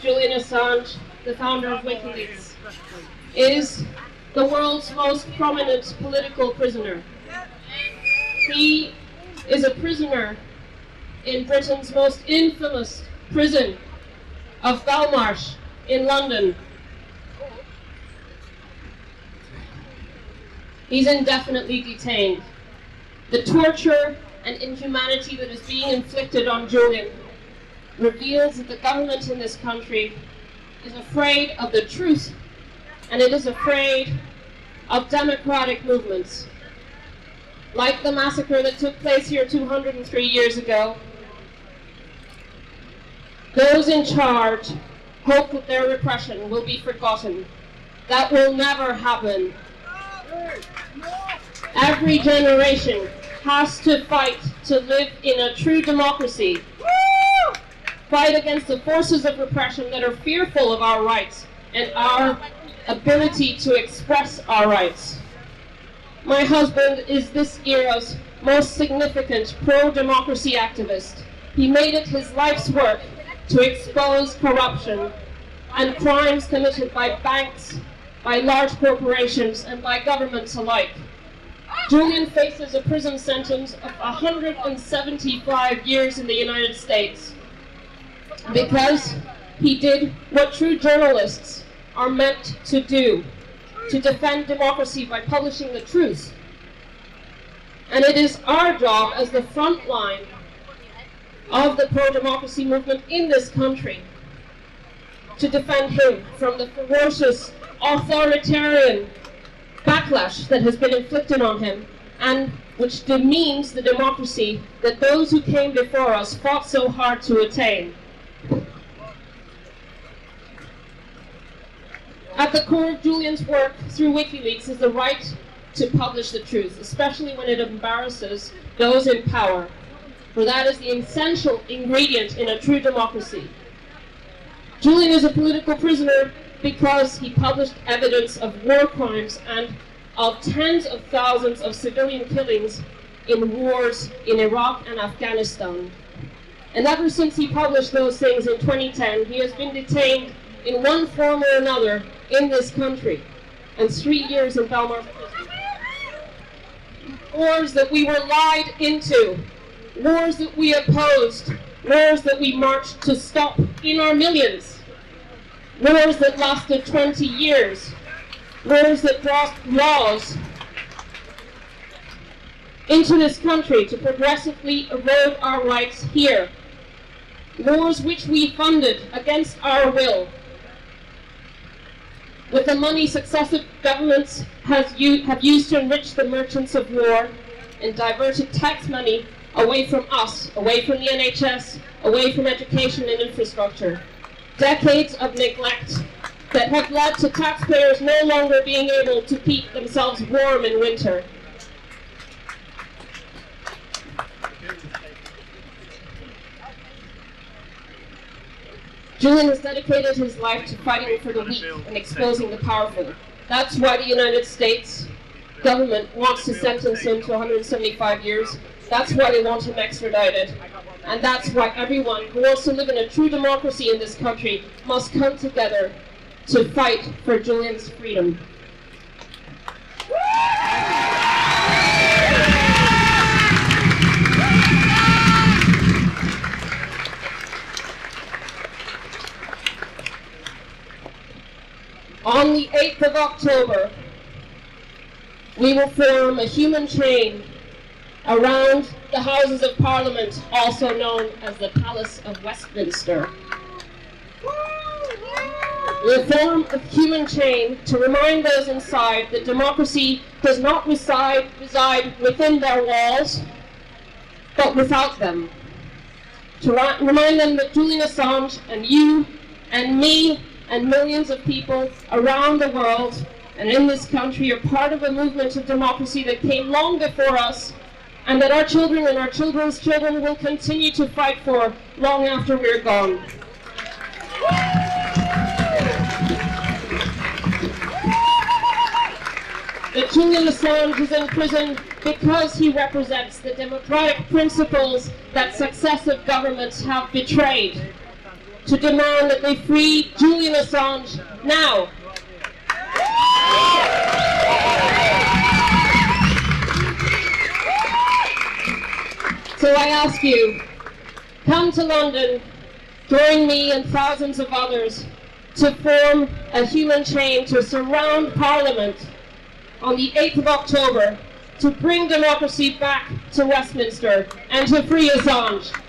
Julian Assange, the founder of WikiLeaks, is the world's most prominent political prisoner. He is a prisoner in Britain's most infamous prison of Belmarsh in London. He's indefinitely detained. The torture and inhumanity that is being inflicted on Julian reveals that the government in this country is afraid of the truth, and it is afraid of democratic movements. Like the massacre that took place here 203 years ago, those in charge hope that their repression will be forgotten. That will never happen. Every generation has to fight to live in a true democracy. Fight against the forces of repression that are fearful of our rights and our ability to express our rights. My husband is this era's most significant pro-democracy activist. He made it his life's work to expose corruption and crimes committed by banks, by large corporations, and by governments alike. Julian faces a prison sentence of 175 years in the United States because he did what true journalists are meant to do, to defend democracy by publishing the truth. And it is our job as the front line of the pro-democracy movement in this country to defend him from the ferocious authoritarian backlash that has been inflicted on him and which demeans the democracy that those who came before us fought so hard to attain. At the core of Julian's work through WikiLeaks is the right to publish the truth, especially when it embarrasses those in power, for that is the essential ingredient in a true democracy. Julian is a political prisoner because he published evidence of war crimes and of tens of thousands of civilian killings in wars in Iraq and Afghanistan. And ever since he published those things in 2010, he has been detained in one form or another in this country, and 3 years in Belmarsh prison. Wars that we were lied into, wars that we opposed, wars that we marched to stop in our millions, wars that lasted 20 years, wars that brought laws into this country to progressively erode our rights here, wars which we funded against our will, with the money successive governments have used to enrich the merchants of war and diverted tax money away from us, away from the NHS, away from education and infrastructure. Decades of neglect that have led to taxpayers no longer being able to keep themselves warm in winter. Julian has dedicated his life to fighting for the weak and exposing the powerful. That's why the United States government wants to sentence him to 175 years. That's why they want him extradited. And that's why everyone who wants to live in a true democracy in this country must come together to fight for Julian's freedom. On the 8th of October, we will form a human chain around the Houses of Parliament, also known as the Palace of Westminster. We'll form a human chain to remind those inside that democracy does not reside within their walls, but without them. To remind them that Julian Assange and you and me and millions of people around the world and in this country are part of a movement of democracy that came long before us, and that our children and our children's children will continue to fight for long after we're gone. That Julian Assange is in prison because he represents the democratic principles that successive governments have betrayed. to demand that they free Julian Assange now. So I ask you, come to London, join me and thousands of others to form a human chain to surround Parliament on the 8th of October to bring democracy back to Westminster and to free Assange. Free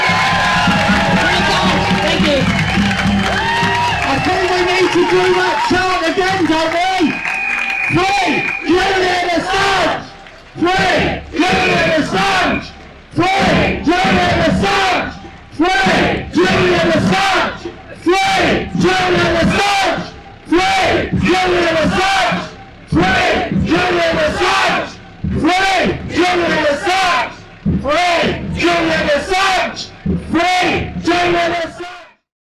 Assange! Thank you. I think we need to do that chant again, don't we? Free Julian Assange! Free Julian Assange! Free Julian Assange! Free Julian Assange! Free Julian Assange! Free Julian Assange! Free Julian Assange! Free Julian Assange! Free Julian Assange! Free Julian Assange!